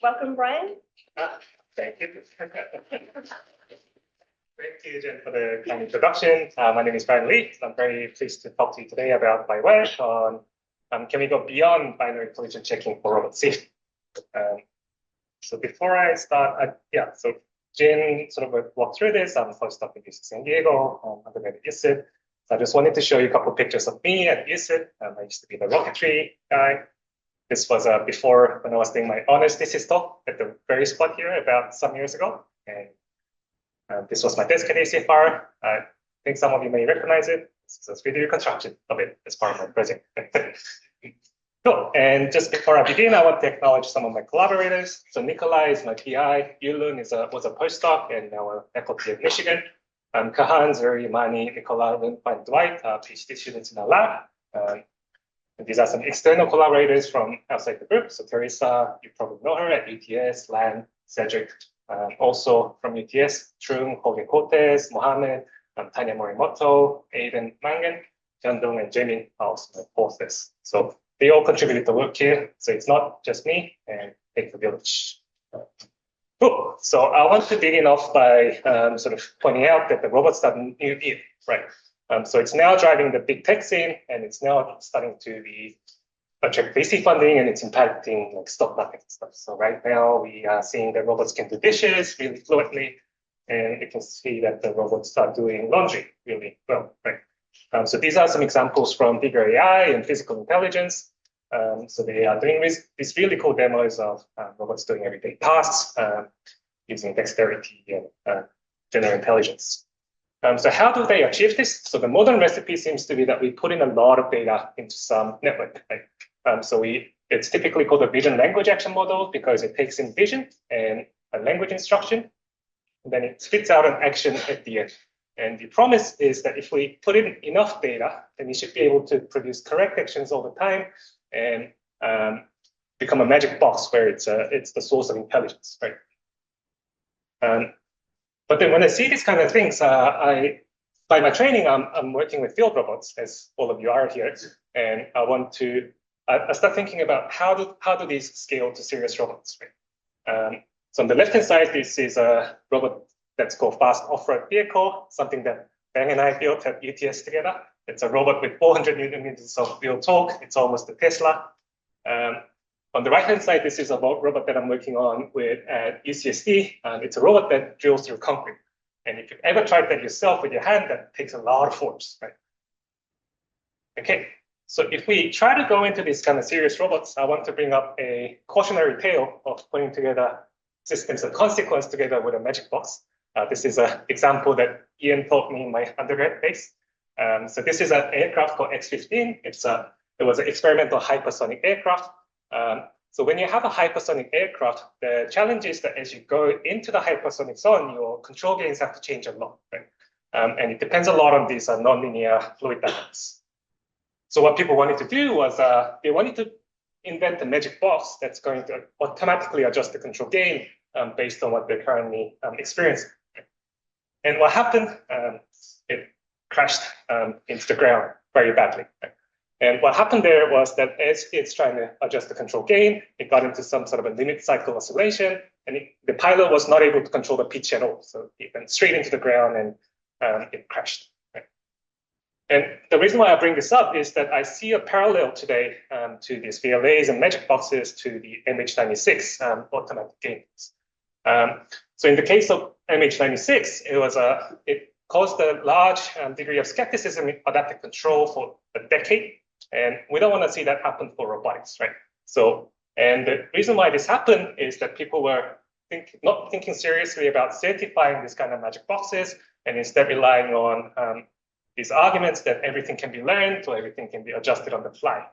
Welcome, Brian. Thank you. Thank you, Jen, for the kind introduction. My name is Brian Lee. I'm very pleased to talk to you today about my work on can we go beyond binary collision checking for robot safety. So before I start, so Jen sort of walked through this. I'm first up at UC San Diego, undergrad at UCSD. So I just wanted to show you a couple of pictures of me at UCSD. I used to be the rocketry guy. This was before when I was doing my honors thesis talk at the very spot here about some years ago. And this was my desk at ACFR. I think some of you may recognize it. This is a 3D reconstruction of it as part of my project. Cool. And just before I begin, I want to acknowledge some of my collaborators. So Nikolai is my PI. Yulun was a postdoc in our faculty at Michigan. Kahan, Zuri, Mani, Nicola, and Dwight, PhD students in our lab. And these are some external collaborators from outside the group. So Teresa, you probably know her at UTS, Lan, Cedric, also from UTS, Trung, Jorge Cortez, Mohammed, Tanya Morimoto, Aiden Mangan, Jandong, and Jamie are also authors. So they all contributed to work here. So it's not just me, and take the village. Cool. So I want to begin off by sort of pointing out that the robots are new here, right? So it's now driving the big tech scene, and it's now starting to be attract VC funding, and it's impacting like stock market and stuff. So right now we are seeing that robots can do dishes really fluently, and you can see that the robots are doing laundry really well, right? So these are some examples from bigger AI and physical intelligence. So they are doing these really cool demos of robots doing everyday tasks using dexterity and general intelligence. So how do they achieve this? So the modern recipe seems to be that we put in a lot of data into some network. Right? So it's typically called a vision language action model because it takes in vision and a language instruction, and then it spits out an action at the end. And the promise is that if we put in enough data, then we should be able to produce correct actions all the time and become a magic box where it's the source of intelligence, right? But then when I see these kind of things, by my training, I'm working with field robots, as all of you are here, and I start thinking about how do these scale to serious robots, right? So on the left-hand side, this is a robot that's called Fast Off-Road Vehicle, something that Bang and I built at UTS together. It's a robot with 400 Newton meters of wheel torque. It's almost a Tesla. On the right-hand side, this is a robot that I'm working on with at UCSD. It's a robot that drills through concrete. And if you've ever tried that yourself with your hand, that takes a lot of force, right? Okay, so if we try to go into these kind of serious robots, I want to bring up a cautionary tale of putting together systems of consequence together with a magic box. This is an example that Ian taught me in my undergrad phase. So this is an aircraft called X-15. It was an experimental hypersonic aircraft. So when you have a hypersonic aircraft, the challenge is that as you go into the hypersonic zone, your control gains have to change a lot, right? And it depends a lot on these nonlinear fluid dynamics. So what people wanted to do was they wanted to invent a magic box that's going to automatically adjust the control gain based on what they're currently experiencing. And what happened? It crashed into the ground very badly. Right? And what happened there was that as it's trying to adjust the control gain, it got into some sort of a limit cycle oscillation, and the pilot was not able to control the pitch at all. So it went straight into the ground and it crashed. Right? And the reason why I bring this up is that I see a parallel today to these VLAs and magic boxes to the MH96 automatic gains. So in the case of MH96, it caused a large degree of skepticism in adaptive control for a decade. And we don't want to see that happen for robotics, right? So, and the reason why this happened is that people were not thinking seriously about certifying these kind of magic boxes, and instead relying on these arguments that everything can be learned or everything can be adjusted on the fly.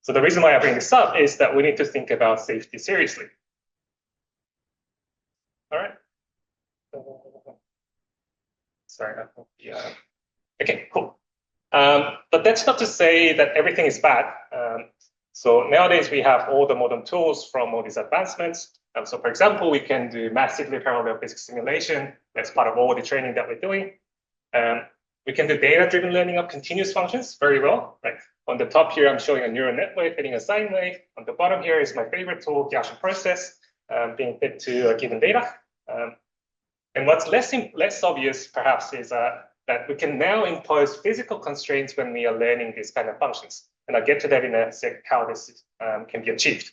So the reason why I bring this up is that we need to think about safety seriously. All right. Sorry. Yeah. Okay, cool. But that's not to say that everything is bad. So nowadays we have all the modern tools from all these advancements. So for example, we can do massively parallel physics simulation. That's part of all the training that we're doing. We can do data-driven learning of continuous functions very well, right? On the top here, I'm showing a neural network fitting a sine wave. On the bottom here is my favorite tool, Gaussian process, being fit to a given data. And what's less obvious, perhaps, is that we can now impose physical constraints when we are learning these kind of functions. And I'll get to that in a sec, how this can be achieved.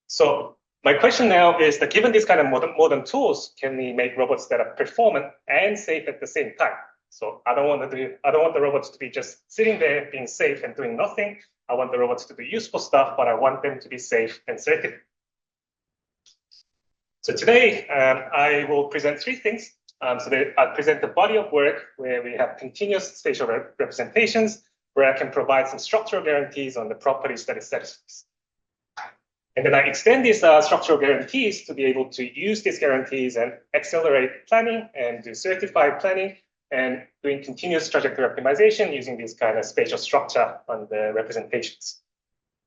So my question now is that given these kind of modern tools, can we make robots that are performant and safe at the same time? So I don't want the robots to be just sitting there being safe and doing nothing. I want the robots to do useful stuff, but I want them to be safe and certain. So today I will present three things. I'll present the body of work where we have continuous spatial representations, where I can provide some structural guarantees on the properties that it satisfies. And then I extend these structural guarantees to be able to use these guarantees and accelerate planning and do certified planning and doing continuous trajectory optimization using this kind of spatial structure on the representations.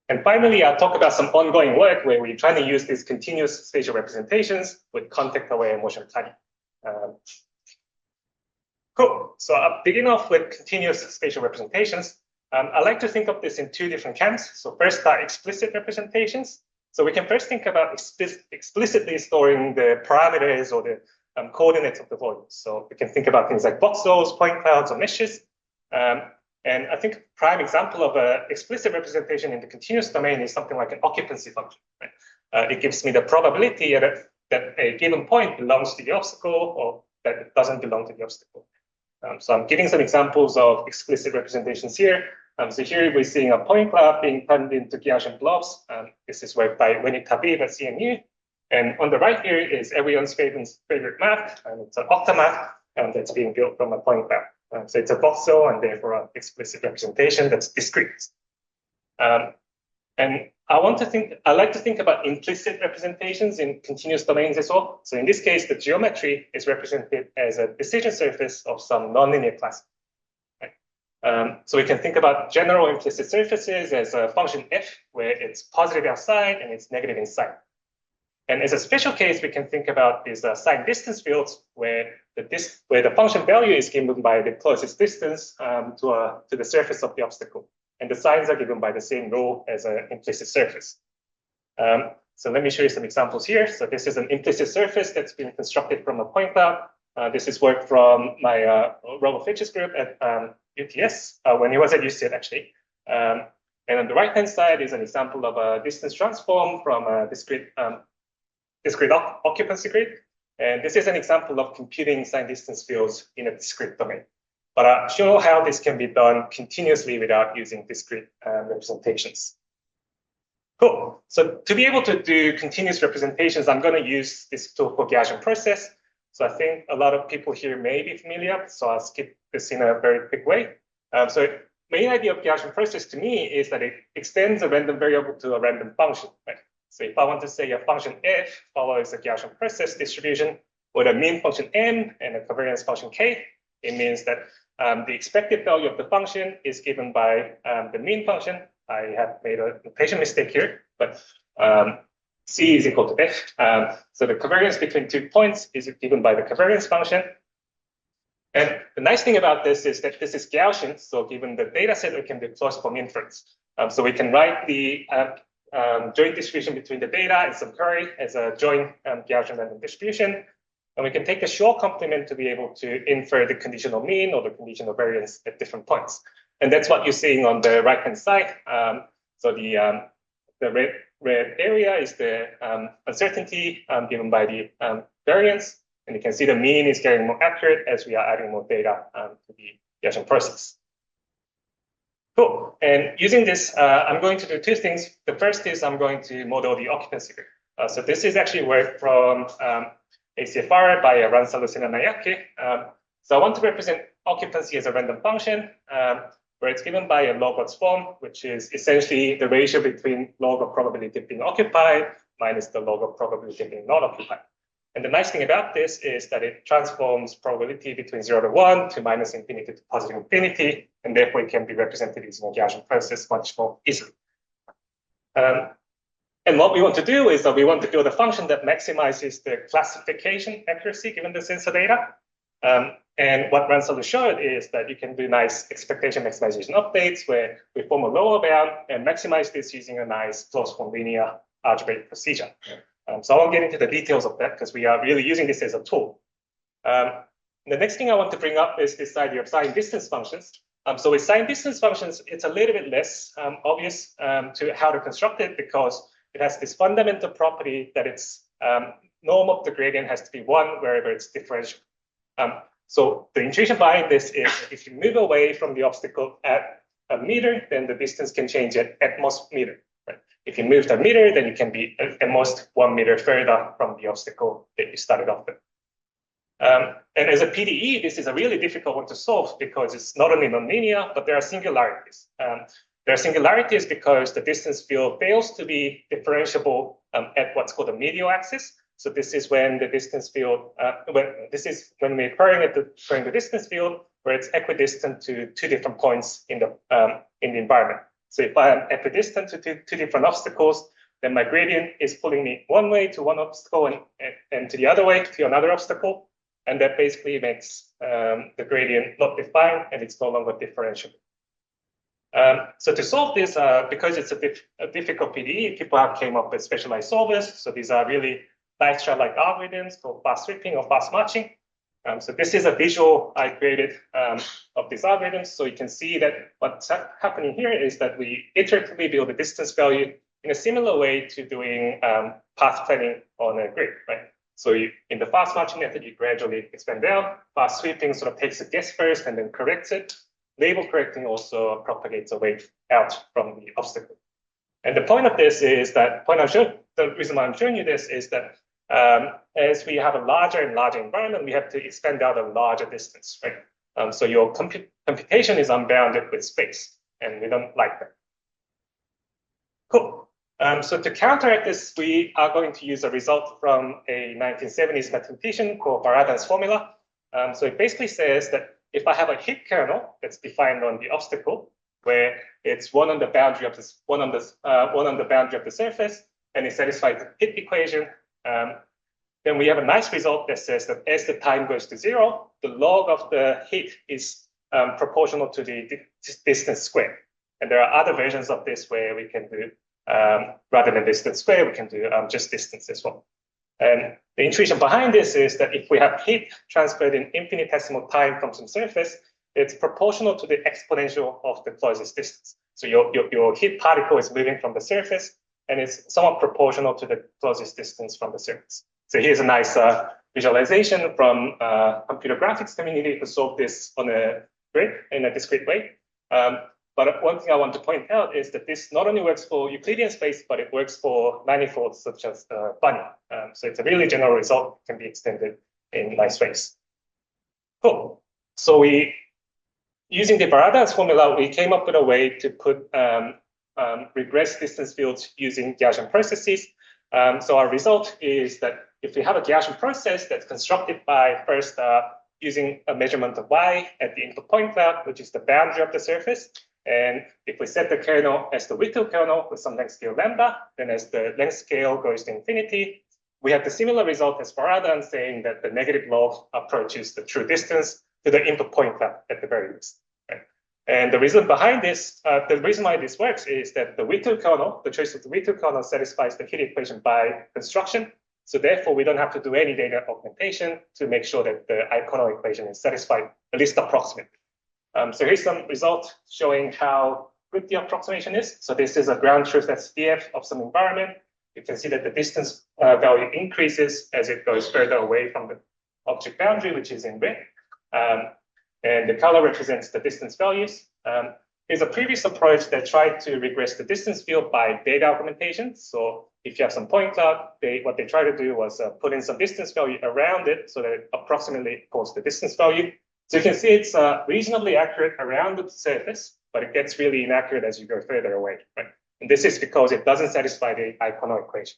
And finally, I'll talk about some ongoing work where we're trying to use these continuous spatial representations with context-aware motion planning. Cool. So I'll begin off with continuous spatial representations. I like to think of this in two different camps. So first are explicit representations. So we can first think about explicitly storing the parameters or the coordinates of the volumes. So we can think about things like voxels, point clouds, or meshes. And I think a prime example of an explicit representation in the continuous domain is something like an occupancy function. Right? It gives me the probability that a given point belongs to the obstacle or that it doesn't belong to the obstacle. So I'm giving some examples of explicit representations here. So here we're seeing a point cloud being turned into Gaussian blobs. This is work by Winnie Tabib at CMU. And on the right here is everyone's favorite map, and it's an octamap that's being built from a point cloud. So it's a voxel and therefore an explicit representation that's discrete. And I like to think about implicit representations in continuous domains as well. So in this case, the geometry is represented as a decision surface of some nonlinear class. Right? So we can think about general implicit surfaces as a function f, where it's positive outside and it's negative inside. And as a special case, we can think about these sign distance fields where the function value is given by the closest distance to the surface of the obstacle. And the signs are given by the same rule as an implicit surface. So let me show you some examples here. So this is an implicit surface that's been constructed from a point cloud. This is work from my Robert Fitch's group at UTS, when he was at UCSD actually. And on the right-hand side is an example of a distance transform from a discrete occupancy grid. And this is an example of computing sign distance fields in a discrete domain. But I'll show how this can be done continuously without using discrete representations. Cool. So to be able to do continuous representations, I'm going to use this tool called Gaussian process. So I think a lot of people here may be familiar, so I'll skip this in a very quick way. So the main idea of Gaussian process to me is that it extends a random variable to a random function. Right? So if I want to say a function f follows a Gaussian process distribution with a mean function m and a covariance function k, it means that the expected value of the function is given by the mean function. I have made a notation mistake here, but c is equal to f. So the covariance between 2 points is given by the covariance function. And the nice thing about this is that this is Gaussian. So given the data set, we can do closed form inference. So we can write the joint distribution between the data and some query as a joint Gaussian random distribution. And we can take the short complement to be able to infer the conditional mean or the conditional variance at different points. And that's what you're seeing on the right-hand side. So the red area is the uncertainty given by the variance. And you can see the mean is getting more accurate as we are adding more data to the Gaussian process. Cool. And using this, I'm going to do two things. The first is I'm going to model the occupancy grid. So this is actually work from ACFR by Ransalucin and Ayake. So I want to represent occupancy as a random function where it's given by a log-odds form, which is essentially the ratio between log of probability of being occupied minus the log of probability of being not occupied. And the nice thing about this is that it transforms probability between 0 to 1 to minus infinity to positive infinity, and therefore it can be represented using a Gaussian process much more easily. And what we want to do is that we want to build a function that maximizes the classification accuracy given the sensor data. And what Ransolver showed is that you can do nice expectation maximization updates where we form a lower bound and maximize this using a nice closed form linear algebraic procedure. So I won't get into the details of that because we are really using this as a tool. The next thing I want to bring up is this idea of sign distance functions. So with sign distance functions, it's a little bit less obvious to how to construct it because it has this fundamental property that its norm of the gradient has to be 1 wherever it's differentiable. So the intuition behind this is if you move away from the obstacle at a meter, then the distance can change at most meter. Right? If you moved a meter, then you can be at most 1 meter further from the obstacle that you started off with. And as a PDE, this is a really difficult one to solve because it's not only nonlinear, but there are singularities. There are singularities because the distance field fails to be differentiable at what's called the medial axis. So this is when the distance field, when we're querying the distance field where it's equidistant to 2 different points in the environment. So if I am equidistant to two different obstacles, then my gradient is pulling me one way to one obstacle and to the other way to another obstacle. And that basically makes the gradient not defined and it's no longer differentiable. So to solve this, because it's a difficult PDE, people have came up with specialized solvers. So these are really Dijkstra-like algorithms called fast sweeping or fast matching. So this is a visual I created of these algorithms. So you can see that what's happening here is that we iteratively build a distance value in a similar way to doing path planning on a grid, right? So in the fast matching method, you gradually expand down. Fast sweeping sort of takes a guess first and then corrects it. Label correcting also propagates a wave out from the obstacle. And the point of this is that, the reason why I'm showing you this is that as we have a larger and larger environment, we have to expand out a larger distance, right? So your computation is unbounded with space, and we don't like that. Cool. So to counteract this, we are going to use a result from a 1970s mathematician called Baradan's formula. So it basically says that if I have a hit kernel that's defined on the obstacle, where it's one on the boundary of this, one on the boundary of the surface, and it satisfies the hit equation, then we have a nice result that says that as the time goes to 0, the log of the hit is proportional to the distance squared. And there are other versions of this where we can do, rather than distance squared, we can do just distance as well. And the intuition behind this is that if we have heat transferred in infinitesimal time from some surface, it's proportional to the exponential of the closest distance. So your heat particle is moving from the surface, and it's somewhat proportional to the closest distance from the surface. So here's a nice visualization from computer graphics community to solve this on a grid in a discrete way. But one thing I want to point out is that this not only works for Euclidean space, but it works for manifolds such as Bunny. So it's a really general result, can be extended in nice ways. Cool. So using the Baradan's formula, we came up with a way to put regress distance fields using Gaussian processes. So our result is that if we have a Gaussian process that's constructed by first using a measurement of y at the input point cloud, which is the boundary of the surface. And if we set the kernel as the Whittle kernel with some length scale lambda, then as the length scale goes to infinity, we have the similar result as Baradan saying that the negative log approaches the true distance to the input point cloud at the very least. Right? And the reason behind this, the reason why this works is that the Whittle kernel, the choice of the Whittle kernel satisfies the heat equation by construction. So therefore, we don't have to do any data augmentation to make sure that the iconal equation is satisfied, at least approximately. So here's some result showing how good the approximation is. So this is a ground truth SDF of some environment. You can see that the distance value increases as it goes further away from the object boundary, which is in red. And the color represents the distance values. Here's a previous approach that tried to regress the distance field by data augmentation. So if you have some point cloud, what they try to do was put in some distance value around it so that it approximately equals the distance value. So you can see it's reasonably accurate around the surface, but it gets really inaccurate as you go further away, right? And this is because it doesn't satisfy the iconal equation.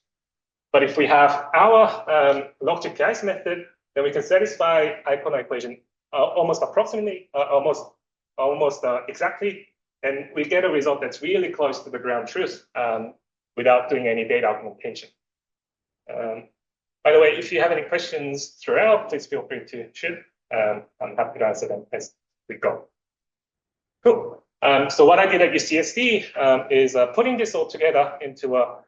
But if we have our log-to case method, then we can satisfy iconal equation almost approximately, almost exactly, and we get a result that's really close to the ground truth without doing any data augmentation. By the way, if you have any questions throughout, please feel free to shoot. I'm happy to answer them as we go. Cool. So what I did at UCSD is putting this all together into a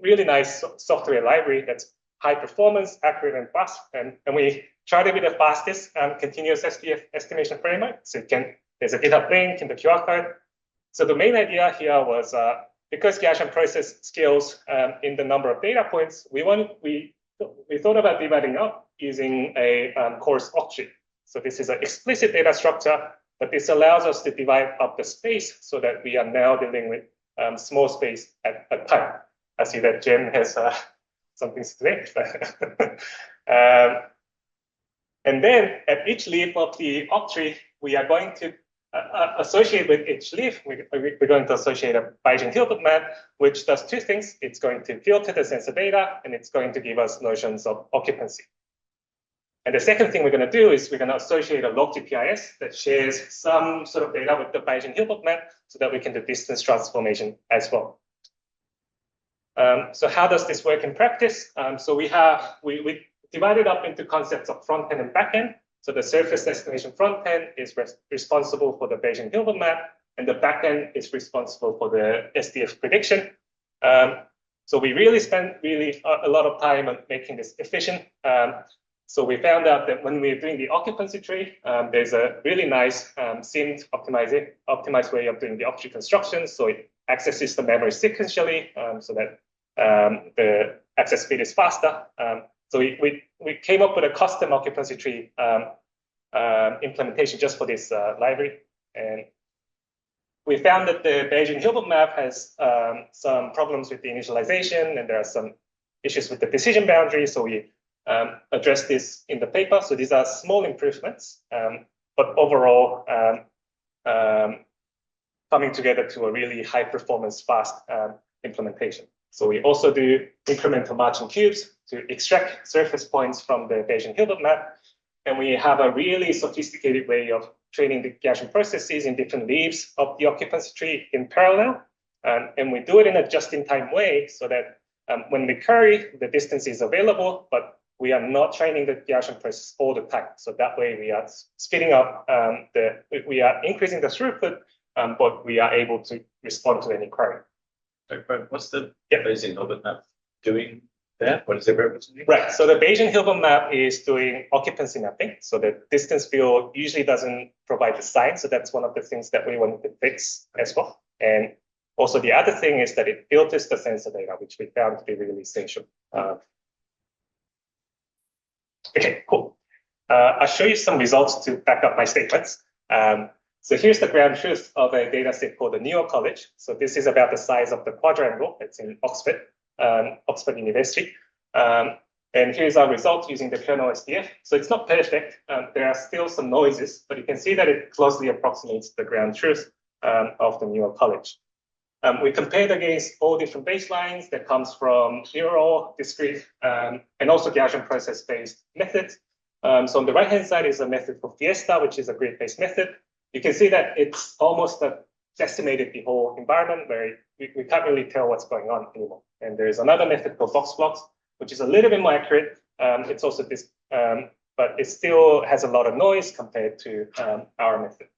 really nice software library that's high performance, accurate, and fast. And we tried to be the fastest continuous SDF estimation framework. So there's a GitHub link in the QR code. So the main idea here was because Gaussian process scales in the number of data points, we thought about dividing up using a coarse octree. So this is an explicit data structure, but this allows us to divide up the space so that we are now dealing with small space at a time. I see that Jen has something to say. And then at each leaf of the octree, we are going to associate with each leaf, we're going to associate a Bayesian-Hilbert map, which does two things. It's going to filter the sensor data, and it's going to give us notions of occupancy. And the second thing we're going to do is we're going to associate a log GPIS that shares some sort of data with the Bayesian-Hilbert map so that we can do distance transformation as well. So how does this work in practice? So we divided up into concepts of front end and back end. So the surface estimation front end is responsible for the Bayesian-Hilbert map, and the back end is responsible for the SDF prediction. So we really spent a lot of time on making this efficient. So we found out that when we're doing the occupancy tree, there's a really nice SIMD optimized way of doing the octree construction. So it accesses the memory sequentially so that the access speed is faster. So we came up with a custom occupancy tree implementation just for this library. And we found that the Bayesian-Hilbert map has some problems with the initialization, and there are some issues with the decision boundary. So we addressed this in the paper. So these are small improvements, but overall coming together to a really high performance, fast implementation. So we also do incremental marching cubes to extract surface points from the Bayesian-Hilbert map. And we have a really sophisticated way of training the Gaussian processes in different leaves of the occupancy tree in parallel. And we do it in a just-in-time way so that when we query, the distance is available, but we are not training the Gaussian process all the time. So that way we are speeding up, we are increasing the throughput, but we are able to respond to any query. What's the Bayesian-Hilbert map doing there? What is the purpose? Right. So the Bayesian-Hilbert map is doing occupancy mapping. So the distance field usually doesn't provide the sign. So that's one of the things that we wanted to fix as well. And also the other thing is that it filters the sensor data, which we found to be really essential. Okay, cool. I'll show you some results to back up my statements. So here's the ground truth of a data set called the New College. So this is about the size of the quadrangle. It's in Oxford, Oxford University. And here's our results using the kernel SDF. So it's not perfect. There are still some noises, but you can see that it closely approximates the ground truth of the New College. We compared against all different baselines that comes from neural, discrete, and also Gaussian process-based methods. So on the right-hand side is a method for Fiesta, which is a grid-based method. You can see that it's almost decimated the whole environment where we can't really tell what's going on anymore. And there's another method called Voxblocks, which is a little bit more accurate. It's also this, but it still has a lot of noise compared to our method.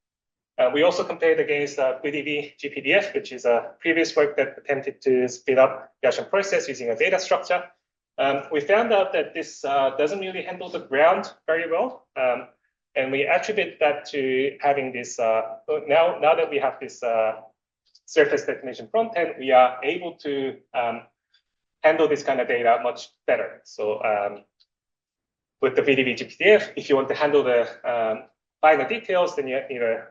We also compared against VDB GPDF, which is a previous work that attempted to speed up Gaussian process using a data structure. We found out that this doesn't really handle the ground very well. And we attribute that to having this, now that we have this surface definition front end, we are able to handle this kind of data much better. So with the VDB GPDF, if you want to handle the finer details, then you need a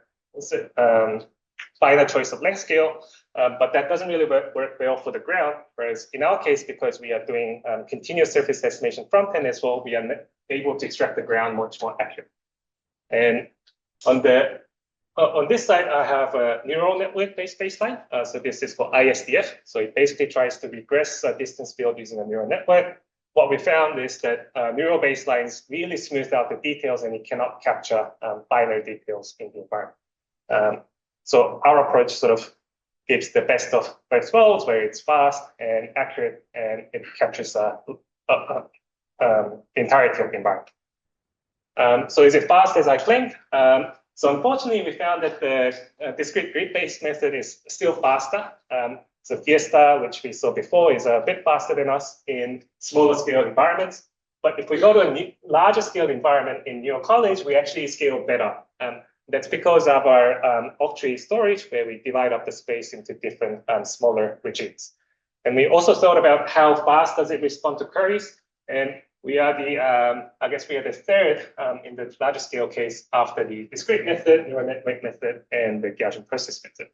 finer choice of length scale, but that doesn't really work well for the ground. Whereas in our case, because we are doing continuous surface estimation front end as well, we are able to extract the ground much more accurate. And on this side, I have a neural network-based baseline. So this is for ISDF. So it basically tries to regress a distance field using a neural network. What we found is that neural baselines really smooth out the details, and it cannot capture finer details in the environment. So our approach sort of gives the best of both worlds, where it's fast and accurate, and it captures the entirety of the environment. So is it fast as I claimed? So unfortunately, we found that the discrete grid-based method is still faster. So Fiesta, which we saw before, is a bit faster than us in smaller scale environments. But if we go to a larger scale environment in New York College, we actually scale better. That's because of our off-tree storage, where we divide up the space into different smaller regimes. And we also thought about how fast does it respond to queries. And we are the, I guess we are the third in the larger scale case after the discrete method, neural network method, and the Gaussian process method.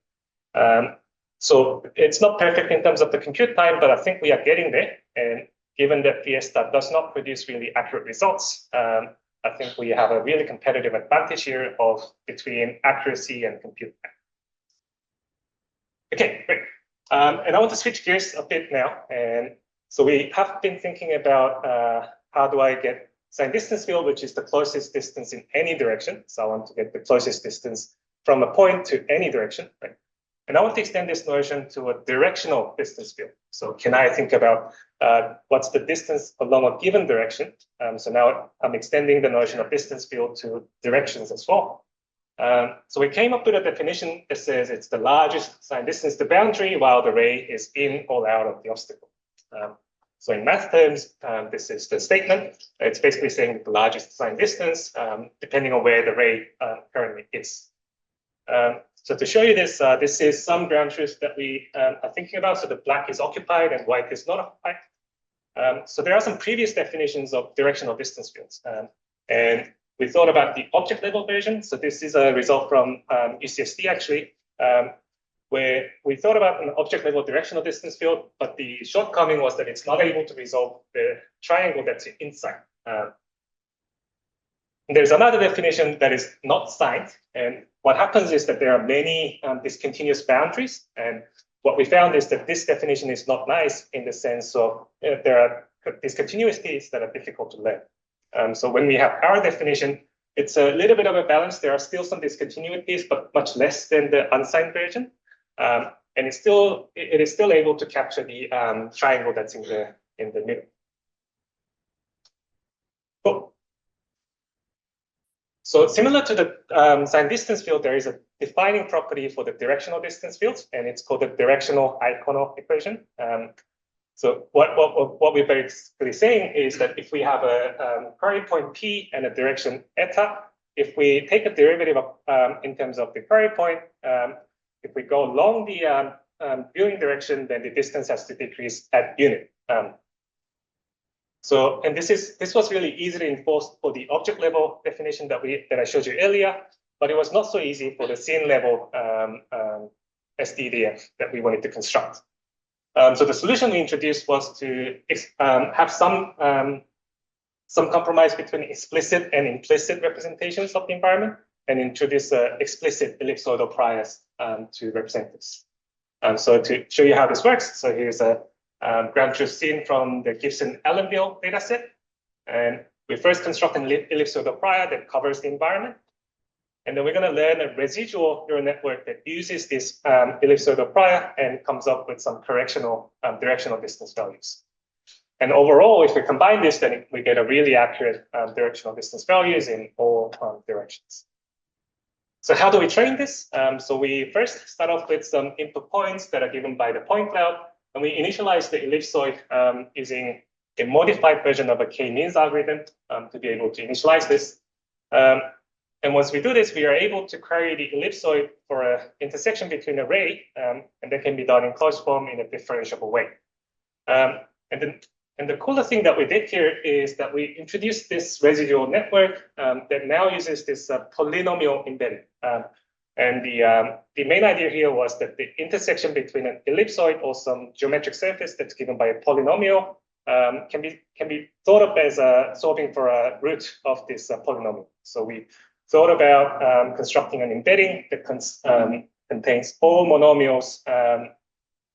So it's not perfect in terms of the compute time, but I think we are getting there. And given that Fiesta does not produce really accurate results, I think we have a really competitive advantage here of between accuracy and compute time. Okay, great. And I want to switch gears a bit now. And so we have been thinking about how do I get signed distance field, which is the closest distance in any direction. So I want to get the closest distance from a point to any direction, right? And I want to extend this notion to a directional distance field. So can I think about what's the distance along a given direction? So now I'm extending the notion of distance field to directions as well. So we came up with a definition that says it's the largest signed distance to boundary while the ray is in or out of the obstacle. So in math terms, this is the statement. It's basically saying the largest signed distance, depending on where the ray currently is. So to show you this, this is some ground truth that we are thinking about. So the black is occupied and white is not occupied. So there are some previous definitions of directional distance fields. And we thought about the object level version. So this is a result from UCSD actually, where we thought about an object level directional distance field, but the shortcoming was that it's not able to resolve the triangle that's inside. There's another definition that is not signed. And what happens is that there are many discontinuous boundaries. And what we found is that this definition is not nice in the sense of there are discontinuities that are difficult to learn. So when we have our definition, it's a little bit of a balance. There are still some discontinuities, but much less than the unsigned version. And it is still able to capture the triangle that's in the middle. Cool. So similar to the signed distance field, there is a defining property for the directional distance fields, and it's called the directional Eikonov equation. So what we're basically saying is that if we have a query point P and a direction eta, if we take a derivative of, in terms of the query point, if we go along the viewing direction, then the distance has to decrease at unit. So, and this was really easily enforced for the object level definition that I showed you earlier, but it was not so easy for the scene level SDDF that we wanted to construct. So the solution we introduced was to have some compromise between explicit and implicit representations of the environment, and introduce explicit ellipsoidal priors to represent this. So to show you how this works, so here's a ground truth scene from the Gibson-Allenville dataset. And we first construct an ellipsoidal prior that covers the environment. And then we're going to learn a residual neural network that uses this ellipsoidal prior and comes up with some directional distance values. And overall, if we combine this, then we get a really accurate directional distance values in all directions. So how do we train this? So we first start off with some input points that are given by the point cloud. And we initialize the ellipsoid using a modified version of a k-means algorithm to be able to initialize this. And once we do this, we are able to query the ellipsoid for an intersection between an array, and that can be done in closed form in a differentiable way. And the cooler thing that we did here is that we introduced this residual network that now uses this polynomial embedding. And the main idea here was that the intersection between an ellipsoid or some geometric surface that's given by a polynomial can be thought of as solving for a root of this polynomial. So we thought about constructing an embedding that contains all monomials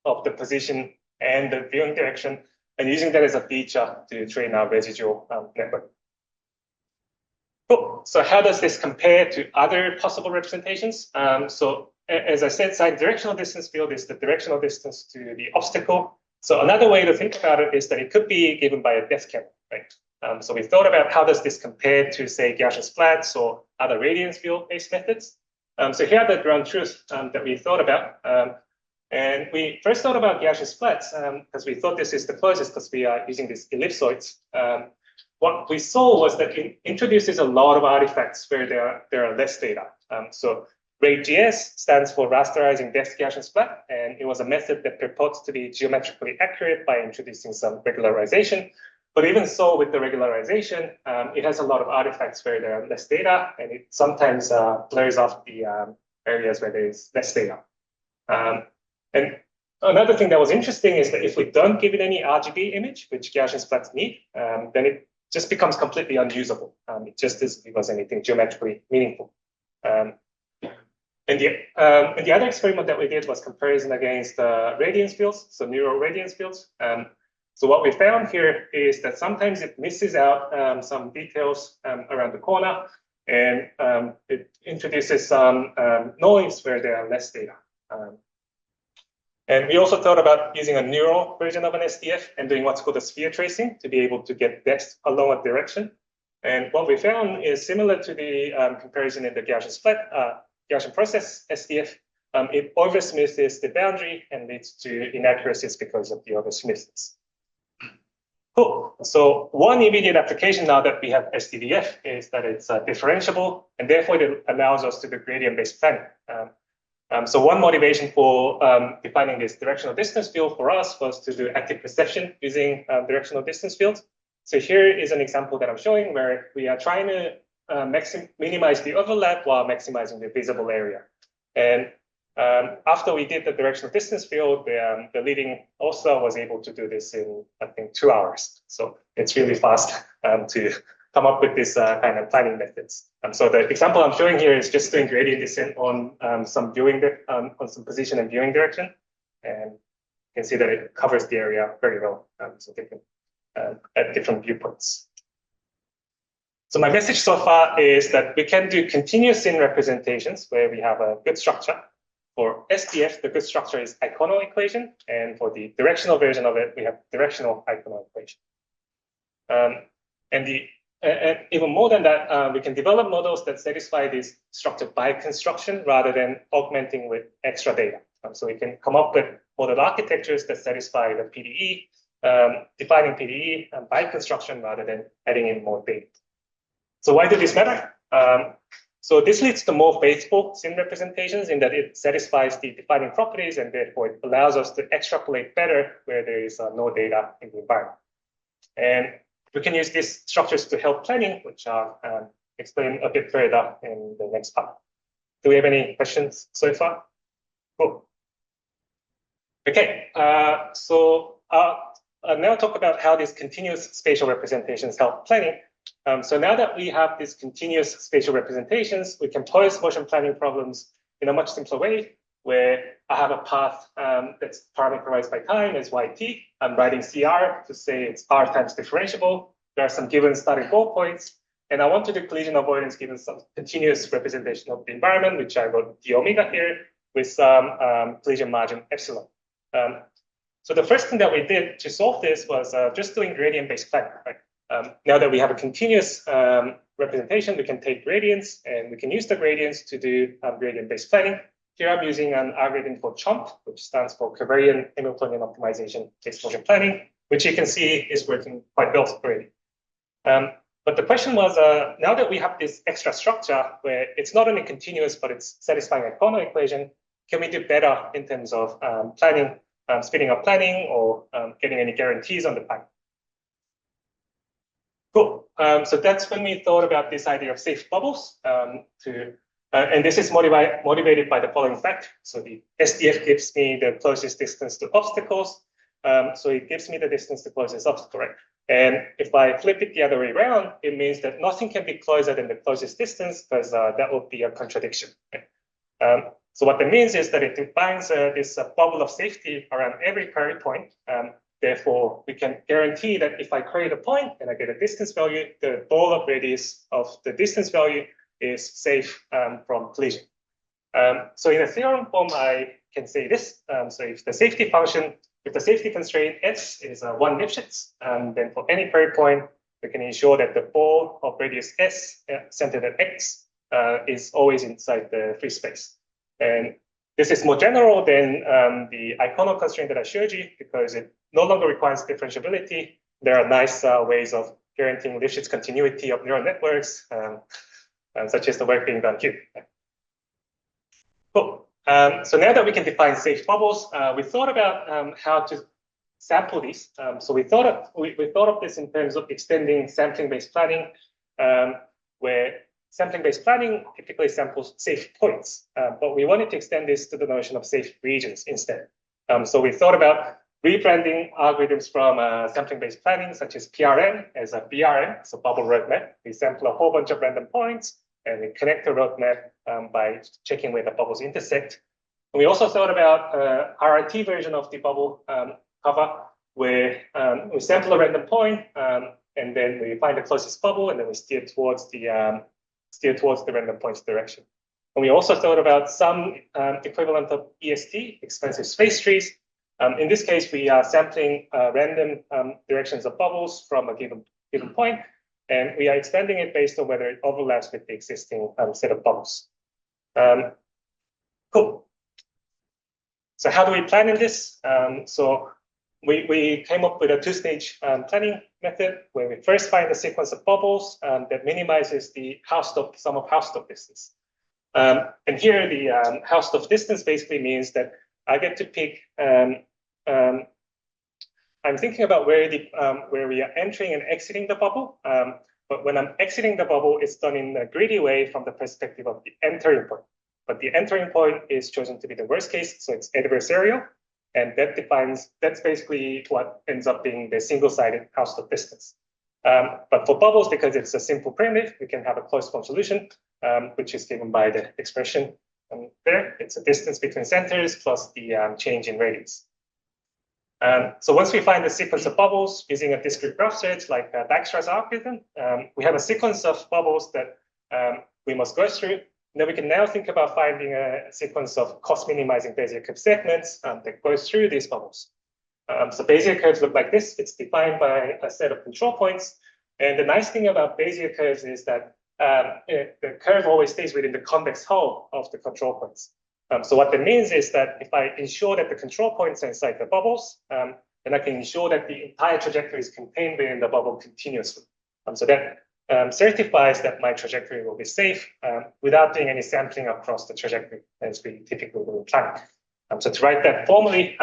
of the position and the viewing direction, and using that as a feature to train our residual network. Cool. So how does this compare to other possible representations? So as I said, signed directional distance field is the directional distance to the obstacle. So another way to think about it is that it could be given by a depth camera, right? So we thought about how does this compare to, say, Gaussian splats or other radiance field-based methods. So here are the ground truths that we thought about. And we first thought about Gaussian splats because we thought this is the closest because we are using these ellipsoids. What we saw was that it introduces a lot of artifacts where there are less data. So RAGS stands for rasterizing depth Gaussian splat, and it was a method that purports to be geometrically accurate by introducing some regularization. But even so, with the regularization, it has a lot of artifacts where there are less data, and it sometimes blurs off the areas where there is less data. And another thing that was interesting is that if we don't give it any RGB image, which Gaussian splats need, then it just becomes completely unusable. It just doesn't give us anything geometrically meaningful. And the other experiment that we did was comparison against radiance fields, so neural radiance fields. So what we found here is that sometimes it misses out some details around the corner, and it introduces some noise where there are less data. And we also thought about using a neural version of an SDF and doing what's called a sphere tracing to be able to get depth along a direction. And what we found is similar to the comparison in the Gaussian splat, Gaussian process SDF. It oversmoothes the boundary and leads to inaccuracies because of the oversmoothness. Cool. So one immediate application now that we have SDDF is that it's differentiable, and therefore it allows us to do gradient-based planning. So one motivation for defining this directional distance field for us was to do active perception using directional distance fields. So here is an example that I'm showing where we are trying to minimize the overlap while maximizing the visible area. And after we did the directional distance field, the leading also was able to do this in, I think, 2 hours. So it's really fast to come up with this kind of planning methods. So the example I'm showing here is just doing gradient descent on some viewing, on some position and viewing direction. And you can see that it covers the area very well, so different, at different viewpoints. So my message so far is that we can do continuous scene representations where we have a good structure. For SDF, the good structure is iconal equation, and for the directional version of it, we have directional iconal equation. And even more than that, we can develop models that satisfy this structure by construction rather than augmenting with extra data. So we can come up with model architectures that satisfy the PDE, defining PDE by construction rather than adding in more data. So why does this matter? So this leads to more faithful scene representations in that it satisfies the defining properties, and therefore it allows us to extrapolate better where there is no data in the environment. And we can use these structures to help planning, which I'll explain a bit further in the next part. Do we have any questions so far? Cool. Okay, so I'll now talk about how these continuous spatial representations help planning. So now that we have these continuous spatial representations, we can pose motion planning problems in a much simpler way, where I have a path that's parameterized by time as yt. I'm writing CR to say it's r times differentiable. There are some given starting goal points, and I want to do collision avoidance given some continuous representation of the environment, which I wrote d omega here with some collision margin epsilon. So the first thing that we did to solve this was just doing gradient-based planning. Right? Now that we have a continuous representation, we can take gradients and we can use the gradients to do gradient-based planning. Here I'm using an algorithm called CHOMP, which stands for Covariant Hamiltonian Optimization Based Motion Planning, which you can see is working quite well already. But the question was, now that we have this extra structure where it's not only continuous, but it's satisfying a Kono equation, can we do better in terms of planning, speeding up planning, or getting any guarantees on the plan? Cool. So that's when we thought about this idea of safe bubbles. And this is motivated by the following fact. So the SDF gives me the closest distance to obstacles. So it gives me the distance to closest obstacle, right? And if I flip it the other way around, it means that nothing can be closer than the closest distance, because that would be a contradiction. Right? So what that means is that it defines this bubble of safety around every query point. Therefore, we can guarantee that if I create a point and I get a distance value, the ball of radius of the distance value is safe from collision. So in a theorem form, I can say this. So if the safety function, if the safety constraint S is 1 Lipschitz, then for any query point, we can ensure that the ball of radius s centered at x is always inside the free space. And this is more general than the iconal constraint that I showed you because it no longer requires differentiability. There are nice ways of guaranteeing Lifshitz continuity of neural networks, such as the work being done here. Cool. So now that we can define safe bubbles, we thought about how to sample these. So we thought of this in terms of extending sampling-based planning, where sampling-based planning typically samples safe points, but we wanted to extend this to the notion of safe regions instead. So we thought about rebranding algorithms from sampling-based planning, such as PRM, as a BRM, so bubble roadmap. We sample a whole bunch of random points, and we connect the roadmap by checking where the bubbles intersect. And we also thought about RRT version of the bubble cover, where we sample a random point, and then we find the closest bubble, and then we steer towards the random point's direction. And we also thought about some equivalent of EST, expensive space trees. In this case, we are sampling random directions of bubbles from a given point, and we are extending it based on whether it overlaps with the existing set of bubbles. Cool. So how do we plan in this? So we came up with a two-stage planning method where we first find a sequence of bubbles that minimizes the sum of Hausdorff distance. And here the Hausdorff distance basically means that I get to pick. I'm thinking about where we are entering and exiting the bubble. But when I'm exiting the bubble, it's done in a greedy way from the perspective of the entering point. But the entering point is chosen to be the worst case, so it's adversarial, and that's basically what ends up being the single-sided Hausdorff distance. But for bubbles, because it's a simple primitive, we can have a closed form solution, which is given by the expression there. It's a distance between centers plus the change in radius. So once we find the sequence of bubbles using a discrete graph search like Dijkstra's algorithm, we have a sequence of bubbles that we must go through. And then we can now think about finding a sequence of cost minimizing Bezier curve segments that goes through these bubbles. So Bezier curves look like this. It's defined by a set of control points. And the nice thing about Bezier curves is that the curve always stays within the convex hull of the control points. So what that means is that if I ensure that the control points are inside the bubbles, then I can ensure that the entire trajectory is contained within the bubble continuously. So that certifies that my trajectory will be safe without doing any sampling across the trajectory as we typically do in planning. So to write that formally,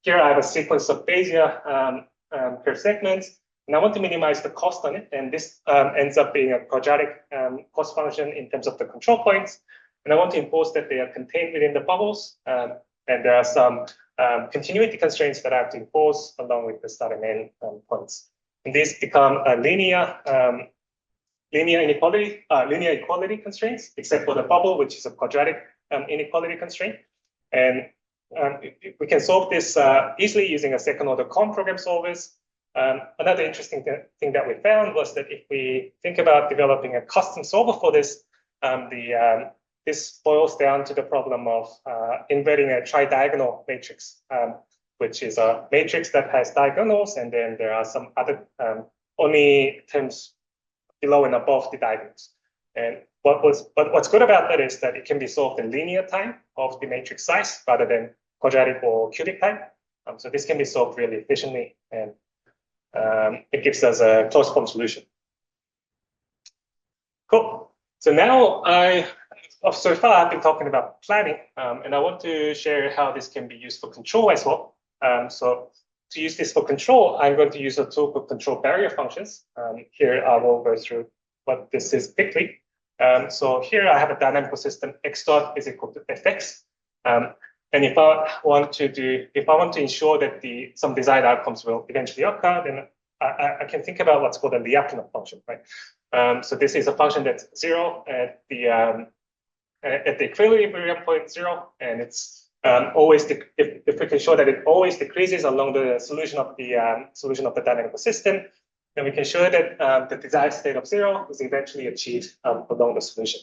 here I have a sequence of Bezier curve segments, and I want to minimize the cost on it. And this ends up being a quadratic cost function in terms of the control points. And I want to enforce that they are contained within the bubbles. And there are some continuity constraints that I have to enforce along with the start and end points. And these become a linear equality constraints, except for the bubble, which is a quadratic inequality constraint. And we can solve this easily using a second order Cohn program solvers. Another interesting thing that we found was that if we think about developing a custom solver for this, this boils down to the problem of inverting a tridiagonal matrix, which is a matrix that has diagonals, and then there are some other only terms below and above the diagonals. And what's good about that is that it can be solved in linear time of the matrix size rather than quadratic or cubic time. So this can be solved really efficiently, and it gives us a closed form solution. Cool. So now so far I've been talking about planning, and I want to share how this can be used for control as well. So to use this for control, I'm going to use a tool called control barrier functions. Here I will go through what this is quickly. So here I have a dynamical system x dot is equal to fx. And if I want to ensure that some desired outcomes will eventually occur, then I can think about what's called a Lyapunov function, right? So this is a function that's 0 at the equilibrium point 0, and it's always if we can show that it always decreases along the solution of the dynamical system, then we can show that the desired state of 0 is eventually achieved along the solution.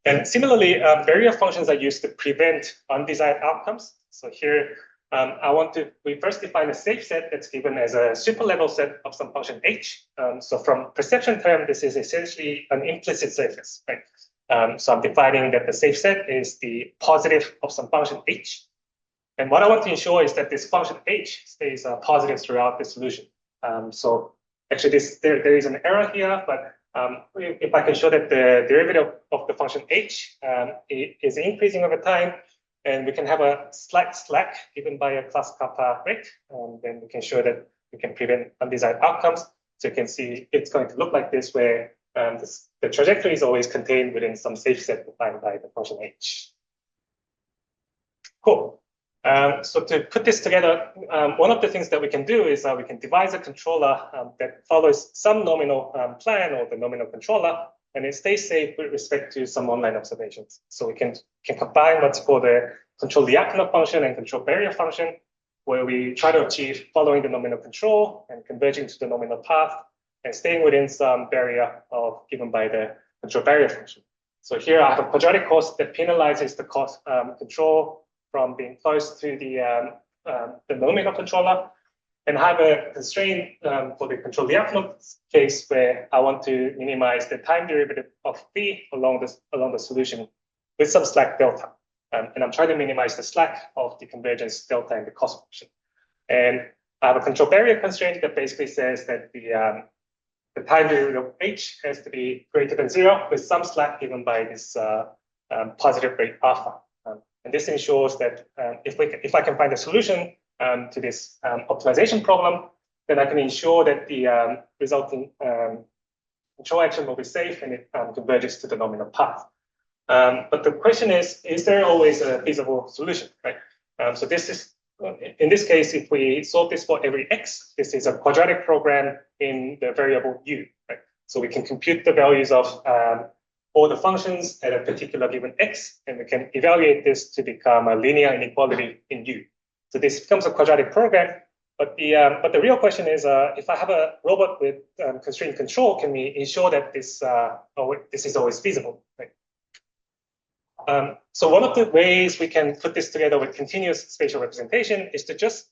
And similarly, barrier functions are used to prevent undesired outcomes. So here we first define a safe set that's given as a superlevel set of some function h. So from perception term, this is essentially an implicit safeness, right? So I'm defining that the safe set is the positive of some function h. And what I want to ensure is that this function h stays positive throughout the solution. So actually there is an error here, but if I can show that the derivative of the function h is increasing over time, and we can have a slight slack given by a class kappa rate, then we can show that we can prevent undesired outcomes. So you can see it's going to look like this, where the trajectory is always contained within some safe set defined by the function h. Cool. So to put this together, one of the things that we can do is we can devise a controller that follows some nominal plan or the nominal controller, and it stays safe with respect to some online observations. So we can combine what's called the control Lyapunov function and control barrier function, where we try to achieve following the nominal control and converging to the nominal path and staying within some barrier given by the control barrier function. So here I have a quadratic cost that penalizes the cost control from being close to the nominal controller, and have a constraint for the control Lyapunov case where I want to minimize the time derivative of v along the solution with some slack delta. And I'm trying to minimize the slack of the convergence delta in the cost function. And I have a control barrier constraint that basically says that the time derivative of h has to be greater than 0 with some slack given by this positive rate alpha. And this ensures that if I can find a solution to this optimization problem, then I can ensure that the resulting control action will be safe and it converges to the nominal path. But the question is there always a feasible solution, right? So this is, in this case, if we solve this for every x, this is a quadratic program in the variable u, right? So we can compute the values of all the functions at a particular given x, and we can evaluate this to become a linear inequality in U. So this becomes a quadratic program, but the real question is, if I have a robot with constrained control, can we ensure that this is always feasible, right? So one of the ways we can put this together with continuous spatial representation is to just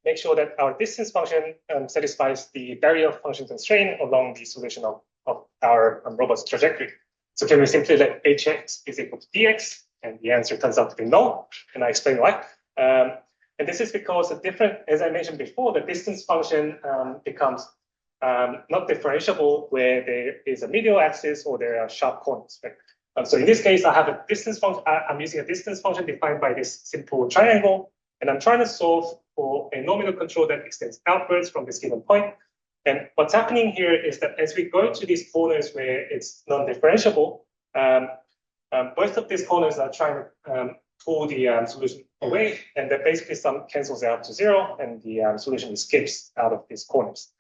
make sure that our distance function satisfies the barrier function constraint along the solution of our robot's trajectory. So can we simply let hx is equal to dx? And the answer turns out to be no, and I explain why. And this is because as I mentioned before, the distance function becomes not differentiable where there is a medial axis or there are sharp corners, right? So in this case, I have a distance function. I'm using a distance function defined by this simple triangle, and I'm trying to solve for a nominal control that extends outwards from this given point. And what's happening here is that as we go to these corners where it's non-differentiable, both of these corners are trying to pull the solution away, and that basically sum cancels out to 0, and the solution escapes out of these corners.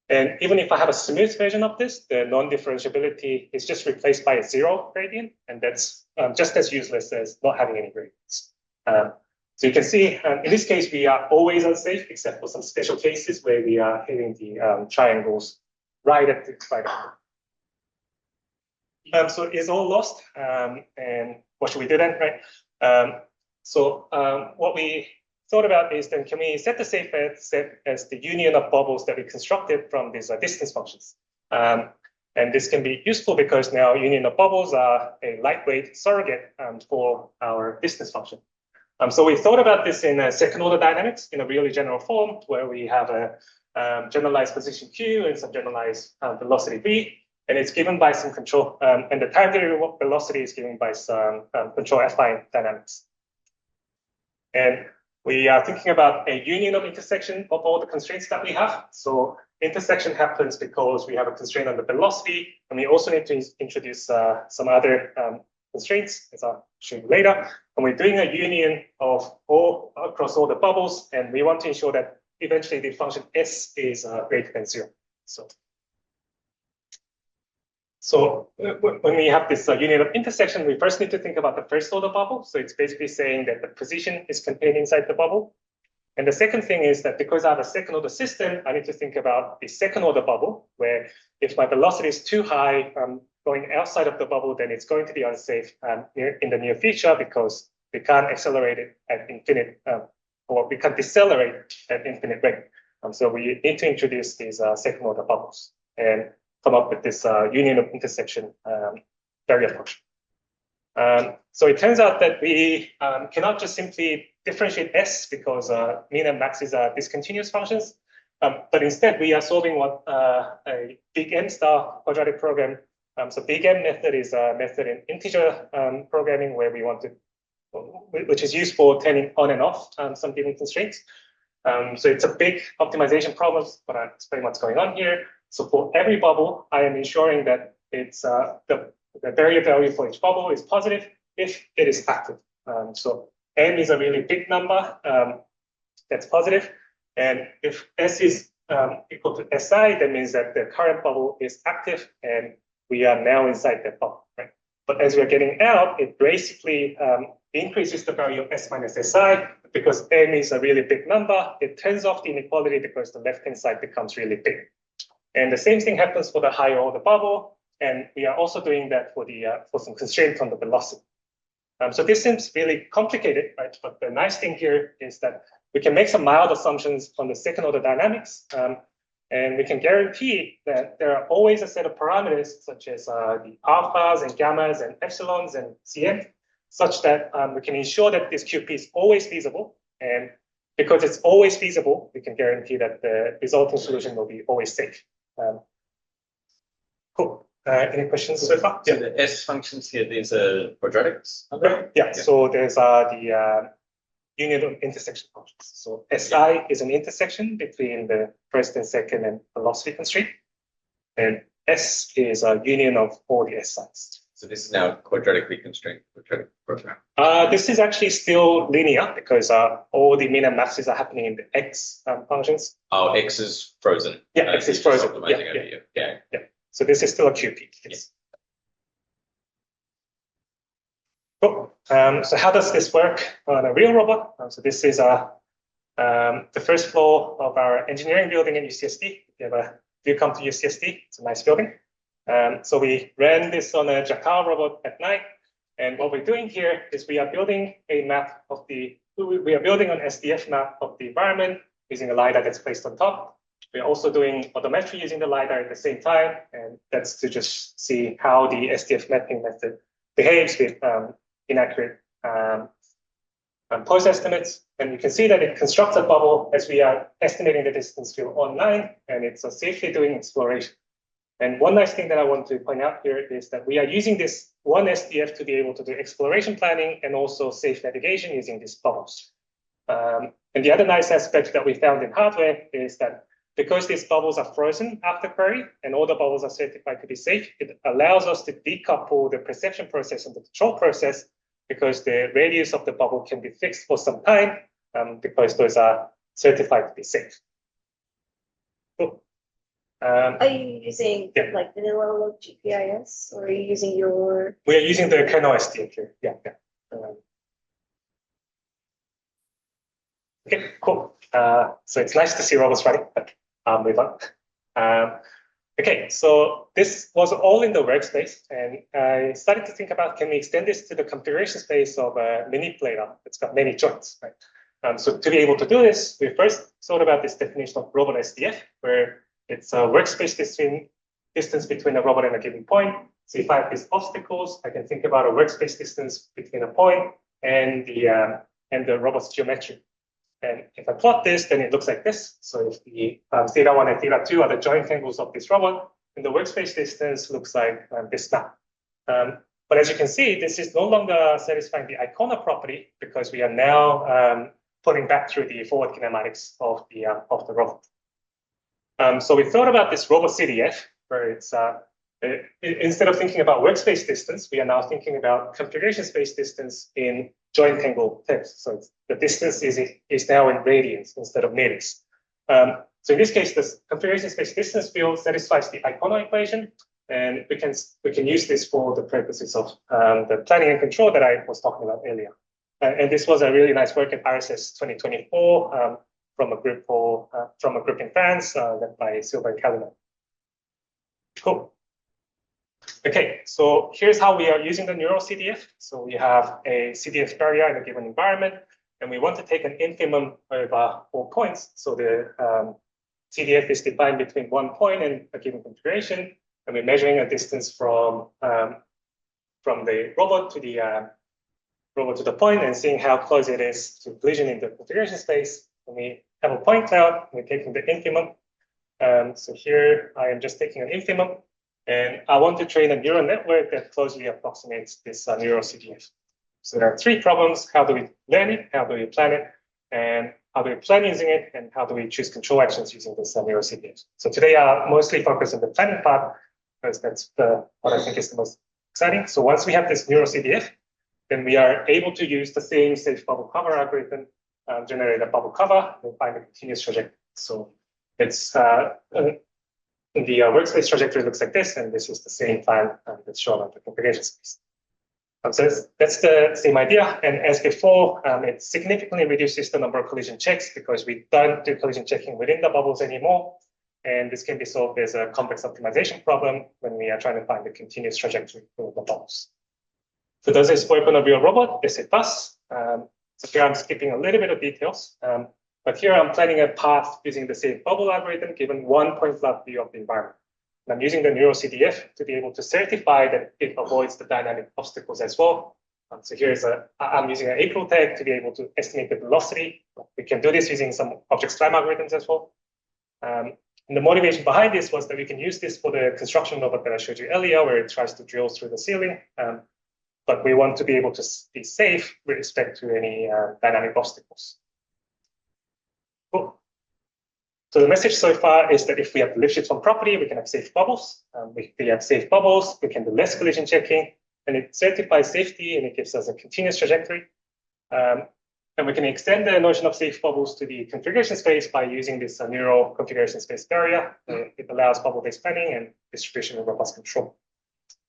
And even if I have a smooth version of this, the non-differentiability is just replaced by a 0 gradient, and that's just as useless as not having any gradients. So you can see, in this case, we are always unsafe, except for some special cases where we are hitting the triangles right at the right. So it's all lost, and what should we do then, right? So what we thought about is then, can we set the safe set as the union of bubbles that we constructed from these distance functions? And this can be useful because now union of bubbles are a lightweight surrogate for our distance function. So we thought about this in second order dynamics in a really general form, where we have a generalized position q and some generalized velocity v, and it's given by some control, and the time derivative velocity is given by some control affine dynamics. And we are thinking about a union of intersection of all the constraints that we have. So intersection happens because we have a constraint on the velocity, and we also need to introduce some other constraints, as I'll show you later. And we're doing a union of all across all the bubbles, and we want to ensure that eventually the function s is greater than 0. So when we have this union of intersection, we first need to think about the first order bubble. So it's basically saying that the position is contained inside the bubble. And the second thing is that because I have a second order system, I need to think about the second order bubble, where if my velocity is too high going outside of the bubble, then it's going to be unsafe in the near future because we can't accelerate it at infinite, or we can't decelerate at infinite rate. So we need to introduce these second order bubbles and come up with this union of intersection barrier function. So it turns out that we cannot just simply differentiate S because min and maxes are discontinuous functions, but instead we are solving what a big M star quadratic program. So big M method is a method in integer programming where we want to, which is used for turning on and off some given constraints. So it's a big optimization problem, but I'll explain what's going on here. So for every bubble, I am ensuring that it's the barrier value for each bubble is positive if it is active. So M is a really big number that's positive. And if S is equal to SI, that means that the current bubble is active and we are now inside that bubble, right? But as we are getting out, it basically increases the value of S minus SI because M is a really big number. It turns off the inequality because the left-hand side becomes really big. And the same thing happens for the higher order bubble. And we are also doing that for the for some constraints on the velocity. So this seems really complicated, right? But the nice thing here is that we can make some mild assumptions on the second order dynamics. And we can guarantee that there are always a set of parameters such as the alphas and gammas and epsilons and Cn, such that we can ensure that this QP is always feasible. And because it's always feasible, we can guarantee that the resulting solution will be always safe. Cool. Any questions so far? So the S functions here, these are quadratics? Yeah. So there's the union of intersection functions. So SI is an intersection between the first and second and velocity constraint. And S is a union of all the SIs. So this is now quadratically constrained quadratic program. This is actually still linear because all the min and maxes are happening in the X functions. Oh, X is frozen. Yeah, X is frozen. Yeah. So this is still a QP. Yes. Cool. So how does this work on a real robot? So this is the first floor of our engineering building at UCSD. If you come to UCSD, it's a nice building. So we ran this on a Jackal robot at night. And what we're doing here is we are building a map of we are building an SDF map of the environment using a LiDAR that's placed on top. We're also doing odometry using the LiDAR at the same time. And that's to just see how the SDF mapping method behaves with inaccurate pose estimates. And you can see that it constructs a bubble as we are estimating the distance field online, and it's safely doing exploration. And one nice thing that I want to point out here is that we are using this one SDF to be able to do exploration planning and also safe navigation using these bubbles. And the other nice aspect that we found in hardware is that because these bubbles are frozen after query and all the bubbles are certified to be safe, it allows us to decouple the perception process and the control process because the radius of the bubble can be fixed for some time because those are certified to be safe. Cool. Are you using like vanilla log GPIS or are you using your? We are using the kernel SDF here. Okay, cool. So it's nice to see robots running, but I'll move on. Okay, so this was all in the workspace, and I started to think about, can we extend this to the configuration space of a manipulator that's got many joints, right? So to be able to do this, we first thought about this definition of robot SDF, where it's a workspace distance between a robot and a given point. So if I have these obstacles, I can think about a workspace distance between a point and the robot's geometry. And if I plot this, then it looks like this. So if the theta 1 and theta 2 are the joint angles of this robot, then the workspace distance looks like this now. But as you can see, this is no longer satisfying the Icona property because we are now putting back through the forward kinematics of the robot. So we thought about this robot CDF, where it's instead of thinking about workspace distance, we are now thinking about configuration space distance in joint angle terms. So the distance is now in radians instead of meters. So in this case, the configuration space distance field satisfies the Icona equation, and we can use this for the purposes of the planning and control that I was talking about earlier. And this was a really nice work at RSS 2024 from a group in France led by Silva and Calina. Cool. Okay, so here's how we are using the neural CDF. So we have a CDF barrier in a given environment, and we want to take an infimum over 4 points. So the CDF is defined between 1 point and a given configuration, and we're measuring a distance from the robot to the point and seeing how close it is to collision in the configuration space. And we have a point cloud, we're taking the infimum. So here I am just taking an infimum, and I want to train a neural network that closely approximates this neural CDF. So there are 3 problems. How do we learn it? How do we plan it? And how do we plan using it? And how do we choose control actions using this neural CDF? So today I'll mostly focus on the planning part, because that's what I think is the most exciting. So once we have this neural CDF, then we are able to use the same safe bubble cover algorithm, generate a bubble cover, and find a continuous trajectory. So it's the workspace trajectory looks like this, and this is the same plan that's shown on the configuration space. So that's the same idea. And as before, it significantly reduces the number of collision checks because we don't do collision checking within the bubbles anymore. And this can be solved as a complex optimization problem when we are trying to find the continuous trajectory for the bubbles. So does this work on a real robot? Yes, it does. So here I'm skipping a little bit of details. But here I'm planning a path using the same bubble algorithm given 1 point cloud view of the environment. And I'm using the neural CDF to be able to certify that it avoids the dynamic obstacles as well. So here's I'm using an April tag to be able to estimate the velocity. We can do this using some object time algorithms as well. And the motivation behind this was that we can use this for the construction robot that I showed you earlier, where it tries to drill through the ceiling. But we want to be able to be safe with respect to any dynamic obstacles. Cool. So the message so far is that if we have the lift shift from property, we can have safe bubbles. If we have safe bubbles, we can do less collision checking, and it certifies safety, and it gives us a continuous trajectory. And we can extend the notion of safe bubbles to the configuration space by using this neural configuration space barrier. It allows bubble-based planning and distribution of robust control.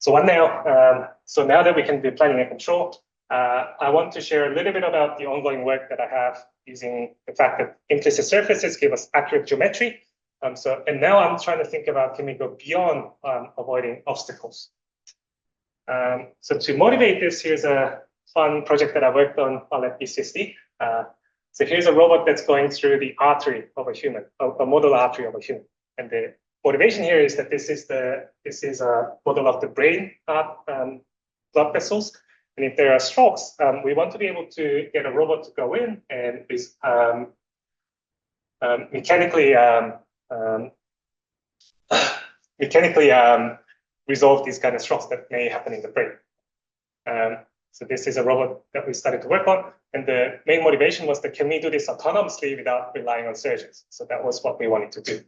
So now that we can do planning and control, I want to share a little bit about the ongoing work that I have using the fact that implicit surfaces give us accurate geometry. And now I'm trying to think about, can we go beyond avoiding obstacles? So to motivate this, here's a fun project that I worked on while at UCSD. So here's a robot that's going through the artery of a human, a model artery of a human. And the motivation here is that this is a model of the brain blood vessels. And if there are strokes, we want to be able to get a robot to go in and mechanically resolve these kind of strokes that may happen in the brain. So this is a robot that we started to work on. And the main motivation was that can we do this autonomously without relying on surgeons? So that was what we wanted to do.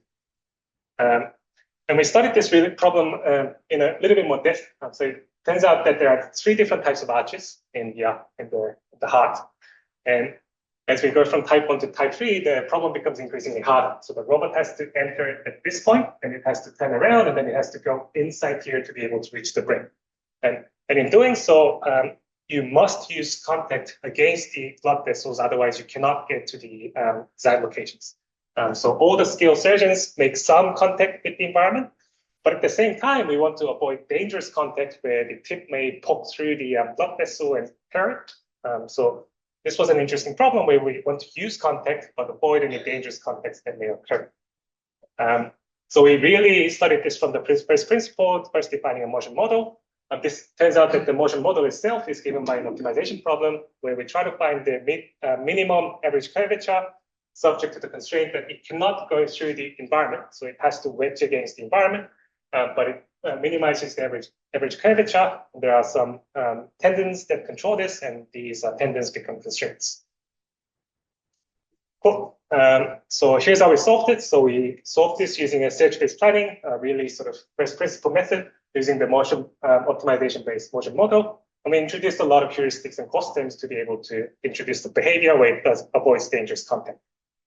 And we studied this problem in a little bit more depth. So it turns out that there are 3 different types of arches in the heart. And as we go from type 1 to type 3, the problem becomes increasingly harder. So the robot has to enter it at this point, and it has to turn around, and then it has to go inside here to be able to reach the brain. And in doing so, you must use contact against the blood vessels, otherwise you cannot get to the desired locations. So all the skilled surgeons make some contact with the environment, but at the same time, we want to avoid dangerous contact where the tip may poke through the blood vessel and tear it. So this was an interesting problem where we want to use contact, but avoid any dangerous contacts that may occur. So we really studied this from the first principle, first defining a motion model. This turns out that the motion model itself is given by an optimization problem where we try to find the minimum average curvature subject to the constraint that it cannot go through the environment. So it has to wedge against the environment, but it minimizes the average curvature. There are some tendons that control this, and these tendons become constraints. Cool. So here's how we solved it. So we solved this using a search-based planning, really sort of first principle method using the motion optimization-based motion model. And we introduced a lot of heuristics and cost terms to be able to introduce the behavior where it does avoid dangerous contact.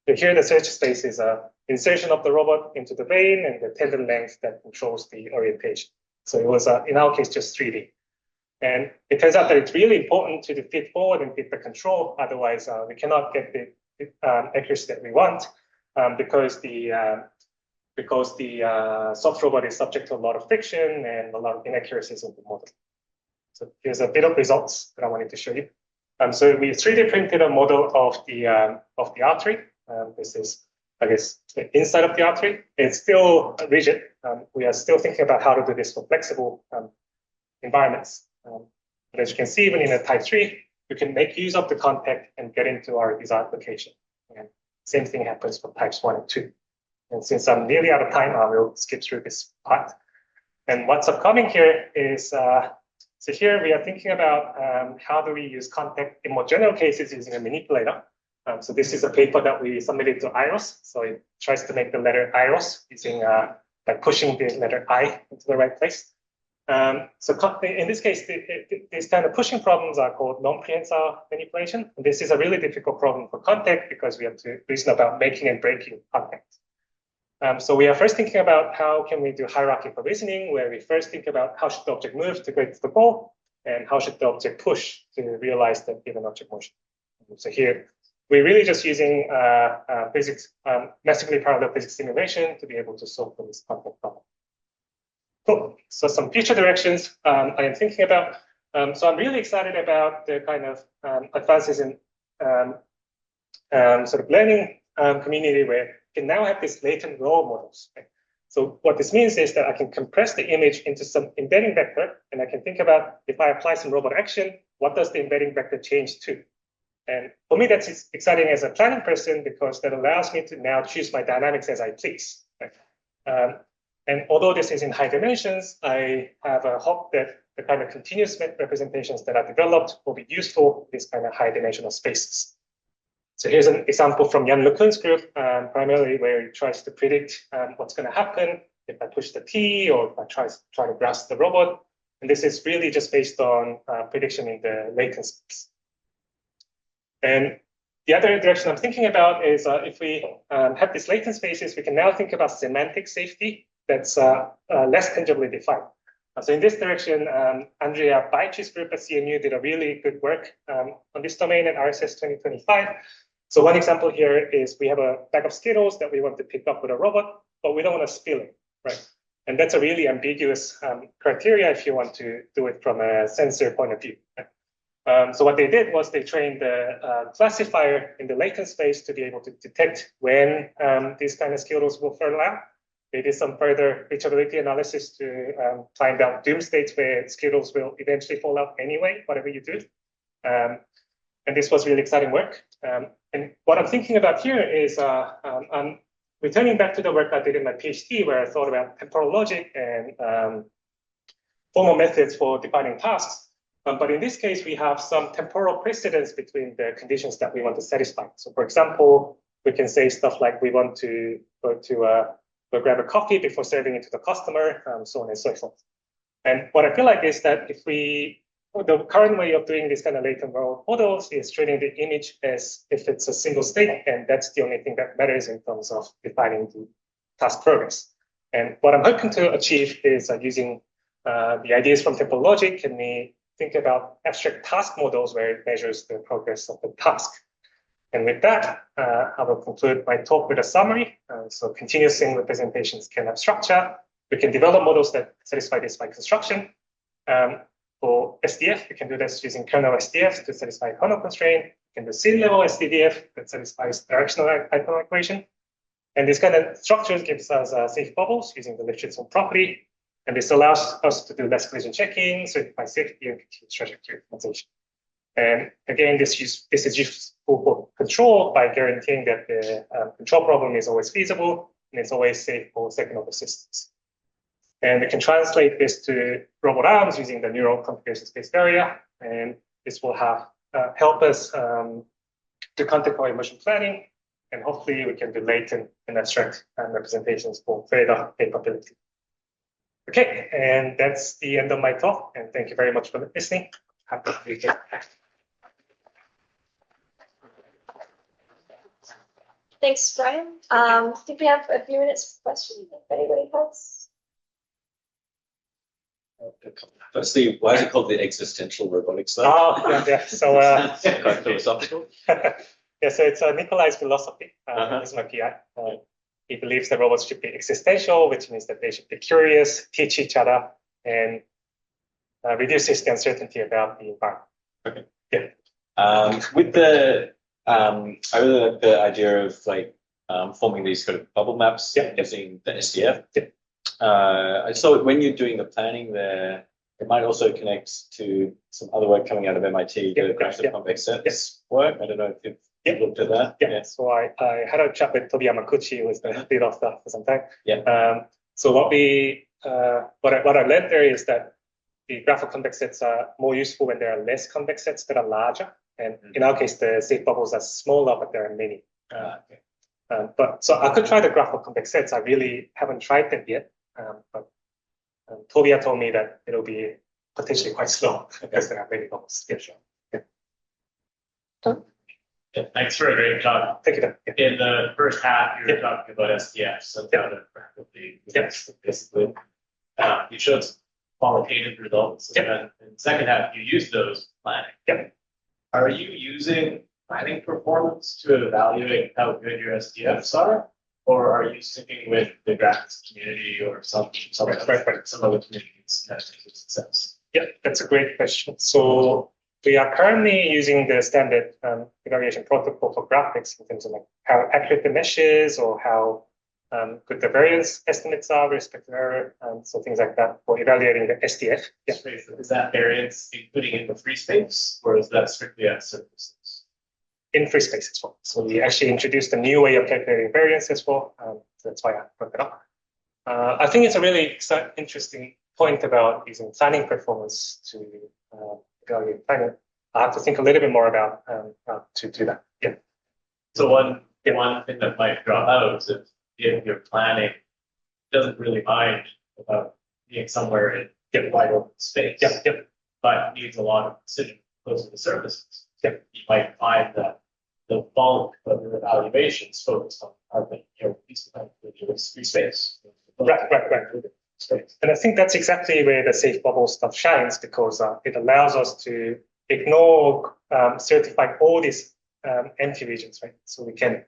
So here the search space is an insertion of the robot into the vein and the tendon length that controls the orientation. So it was, in our case, just 3D. And it turns out that it's really important to fit forward and fit the control. Otherwise, we cannot get the accuracy that we want because the because the soft robot is subject to a lot of friction and a lot of inaccuracies in the model. So here's a bit of results that I wanted to show you. So we 3D printed a model of the artery. This is, I guess, the inside of the artery. It's still rigid. We are still thinking about how to do this for flexible environments. But as you can see, even in a type 3, you can make use of the contact and get into our desired location. And same thing happens for types 1 and 2. And since I'm nearly out of time, I will skip through this part. And what's upcoming here is, so here we are thinking about how do we use contact in more general cases using a manipulator. So this is a paper that we submitted to IROS. So it tries to make the letter IROS using by pushing the letter I into the right place. So in this case, these kind of pushing problems are called non-prehensile manipulation. And this is a really difficult problem for contact because we have to reason about making and breaking contact. So we are first thinking about how can we do hierarchical reasoning, where we first think about how should the object move to get to the goal, and how should the object push to realize that given object motion. So here, we're really just using physics, massively parallel physics simulation to be able to solve for this contact problem. Cool. So some future directions I am thinking about. So I'm really excited about the kind of advances in sort of learning community where you can now have these latent role models. Right? So what this means is that I can compress the image into some embedding vector, and I can think about if I apply some robot action, what does the embedding vector change to? And for me, that's exciting as a planning person because that allows me to now choose my dynamics as I please. Right? And although this is in high dimensions, I have a hope that the kind of continuous representations that are developed will be useful in these kind of high dimensional spaces. So here's an example from Jan LeCun's group, primarily where he tries to predict what's going to happen if I push the T or if I try to grasp the robot. And this is really just based on prediction in the latent space. And the other direction I'm thinking about is if we have these latent spaces, we can now think about semantic safety that's less tangibly defined. So in this direction, Andrea Baici's group at CMU did a really good work on this domain at RSS 2025. So one example here is we have a bag of Skittles that we want to pick up with a robot, but we don't want to spill it, right? And that's a really ambiguous criteria if you want to do it from a sensor point of view. Right? So what they did was they trained the classifier in the latent space to be able to detect when these kind of Skittles will fall out. They did some further reachability analysis to find out doom states where Skittles will eventually fall out anyway, whatever you do. And this was really exciting work. And what I'm thinking about here is I'm returning back to the work I did in my PhD, where I thought about temporal logic and formal methods for defining tasks. But in this case, we have some temporal precedence between the conditions that we want to satisfy. So for example, we can say stuff like we want to go to grab a coffee before serving it to the customer, so on and so forth. And what I feel like is that if the current way of doing this kind of latent world models is treating the image as if it's a single state, and that's the only thing that matters in terms of defining the task progress. And what I'm hoping to achieve is using the ideas from temporal logic, can we think about abstract task models where it measures the progress of the task. And with that, I will conclude my talk with a summary. So continuous string representations can have structure. We can develop models that satisfy this by construction. For SDF, we can do this using kernel SDF to satisfy a kernel constraint. We can do scene-level SDDF that satisfies directional icon equation. And this kind of structures gives us safe bubbles using the Lifshitz property. And this allows us to do less collision checking, certify safety, and continuous trajectory optimization. And again, this is useful for control by guaranteeing that the control problem is always feasible and it's always safe for second-order systems. And we can translate this to robot arms using the neural configuration space area, and this will help us do content-aware motion planning, and hopefully we can do latent and abstract representations for further capability. Okay, and that's the end of my talk, and thank you very much for listening. Happy to be here. Thanks, Brian. I think we have a few minutes for questions if anybody has. Firstly, why is it called the existential robotics? Oh, yeah. So quite philosophical. Yeah, so it's Nikolai's philosophy. He's my PI. he believes that robots should be existential, which means that they should be curious, teach each other, and reduces the uncertainty about the environment. Okay. Yeah. With the, I really like the idea of like forming these kind of bubble maps using the SDF. Yeah. I saw when you're doing the planning there, it might also connect to some other work coming out of MIT, the graph of convex sets work. I don't know if you've looked at that. Yeah. So I had a chat with Tobi Yamaguchi, who was the lead of that for some time. Yeah. So what I learned there is that the graph of convex sets are more useful when there are less convex sets that are larger. And in our case, the safe bubbles are smaller, but there are many. But so I could try the graph of convex sets. I really haven't tried that yet. But Tobiya told me that it'll be potentially quite slow because there are many bubbles. Yeah, sure. Yeah, thanks for a great talk. Thank you. Yeah. In the first half, you were talking about SDF, so how to rapidly, basically, you showed some qualitative results. And then in the second half, you used those planning. Yeah. Are you using planning performance to evaluate how good your SDFs are? Or are you sticking with the graphics community or some other communities that have success? Yeah, that's a great question. So we are currently using the standard evaluation protocol for graphics in terms of like how accurate the mesh is or how good the variance estimates are with respect to error, so things like that for evaluating the SDF. Yeah. Is that variance including in the free space, or is that strictly at surfaces? In free space as well. So we actually introduced a new way of calculating variance as well. So that's why I brought it up. I think it's a really interesting point about using planning performance to evaluate planning. I have to think a little bit more about how to do that. Yeah. So one thing that might drop out is if your planning doesn't really mind about being somewhere in wide open space, but needs a lot of precision close to the surfaces. You might find that the bulk of your evaluations focused on free space. Right. And I think that's exactly where the safe bubble stuff shines, because it allows us to ignore certifying all these empty regions, right? So we can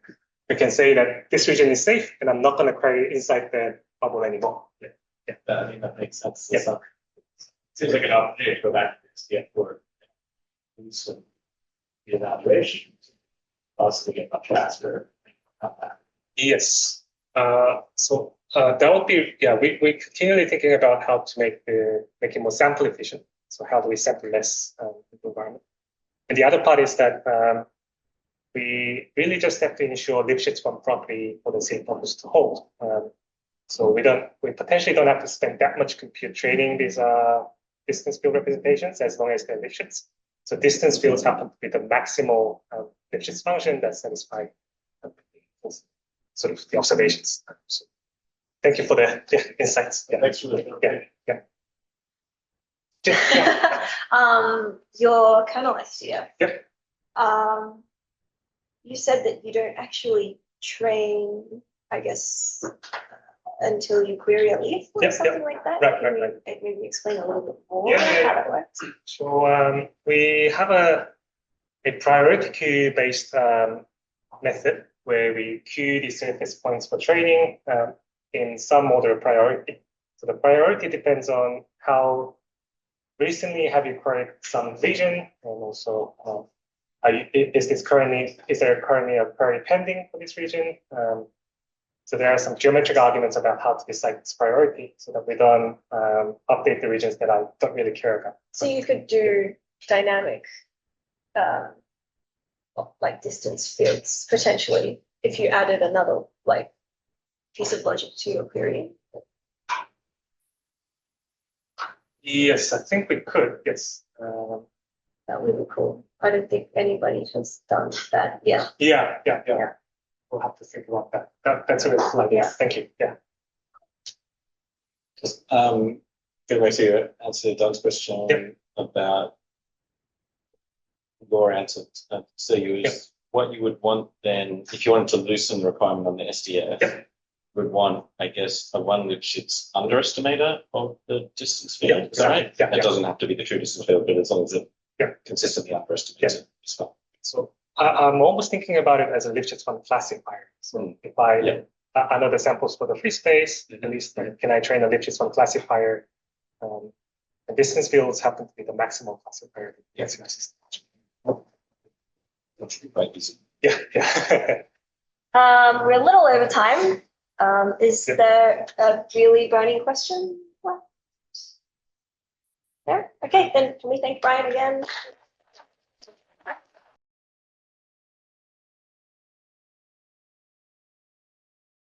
say that this region is safe, and I'm not going to query inside the bubble anymore. I mean, that makes sense. Yeah. Seems like an opportunity to go back to this work, do some evaluation, possibly get much faster. Yes. So that would be, we're continually thinking about how to make it more sample efficient. So how do we sample less in the environment? And the other part is that we really just have to ensure Lipschitz one property for the safe bubbles to hold. So we potentially don't have to spend that much compute training these distance field representations as long as they're Lipschitz. So distance fields happen to be the maximal Lipschitz function that satisfies sort of the observations. So thank you for the insights. Yeah. Thanks for the Your kernel SDF. Yep. You said that you don't actually train, I guess, until you query a leaf or something like that. Right. Can you maybe explain a little bit more Yeah. how that works? So we have a priority queue based method where we queue the surface points for training in some order of priority. So the priority depends on how recently have you queried some region, and also is there currently a query pending for this region? So there are some geometric arguments about how to decide its priority so that we don't update the regions that I don't really care about. So you could do dynamic like distance fields potentially if you added another like piece of logic to your query. Yes, I think we could. Yes. That would be cool. I don't think anybody has done that. Yeah. Yeah. We'll have to think about that. That's a good slide. Yeah. Thank you. Yeah. Just good way to answer Doug's question about your answer. So what you would want then, if you wanted to loosen the requirement on the SDF, would want, I guess, a one which it's underestimator of the distance field. Is that right? It doesn't have to be the true distance field, but as long as it consistently underestimates it, it's fine. So I'm almost thinking about it as a Lipschitz one classifier. So if I another samples for the free space. At least can I train a Lipschitz one classifier? The distance fields happen to be the maximum classifier. Yes, yes. That's quite easy. Yeah, yeah. We're a little over time. Is there a really burning question left? There? Okay, then can we thank Brian again?